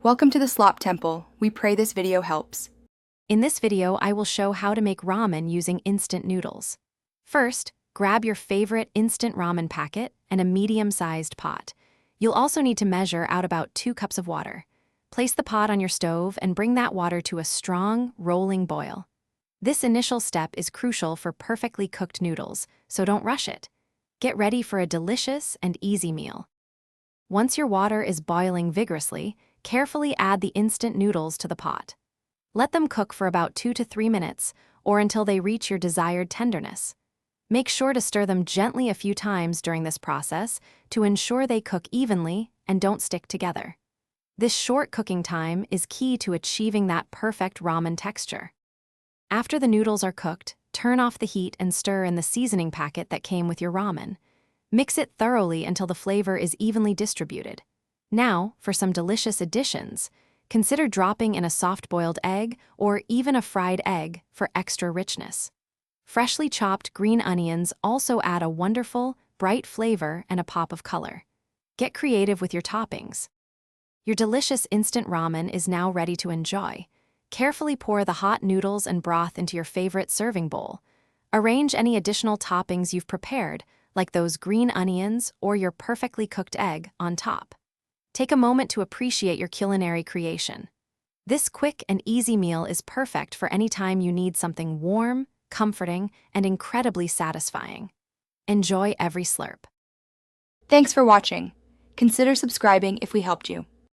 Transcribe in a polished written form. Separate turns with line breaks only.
Welcome to the Slop Temple. We pray this video helps.
In this video, I will show how to make ramen using instant noodles. First, grab your favorite instant ramen packet and a medium-sized pot. You'll also need to measure out about 2 cups of water. Place the pot on your stove and bring that water to a strong, rolling boil. This initial step is crucial for perfectly cooked noodles, so don't rush it. Get ready for a delicious and easy meal. Once your water is boiling vigorously, carefully add the instant noodles to the pot. Let them cook for about 2 to 3 minutes, or until they reach your desired tenderness. Make sure to stir them gently a few times during this process to ensure they cook evenly and don't stick together. This short cooking time is key to achieving that perfect ramen texture. After the noodles are cooked, turn off the heat and stir in the seasoning packet that came with your ramen. Mix it thoroughly until the flavor is evenly distributed. Now, for some delicious additions, consider dropping in a soft-boiled egg or even a fried egg for extra richness. Freshly chopped green onions also add a wonderful, bright flavor and a pop of color. Get creative with your toppings. Your delicious instant ramen is now ready to enjoy. Carefully pour the hot noodles and broth into your favorite serving bowl. Arrange any additional toppings you've prepared, like those green onions or your perfectly cooked egg, on top. Take a moment to appreciate your culinary creation. This quick and easy meal is perfect for any time you need something warm, comforting, and incredibly satisfying. Enjoy every slurp.
Thanks for watching. Consider subscribing if we helped you.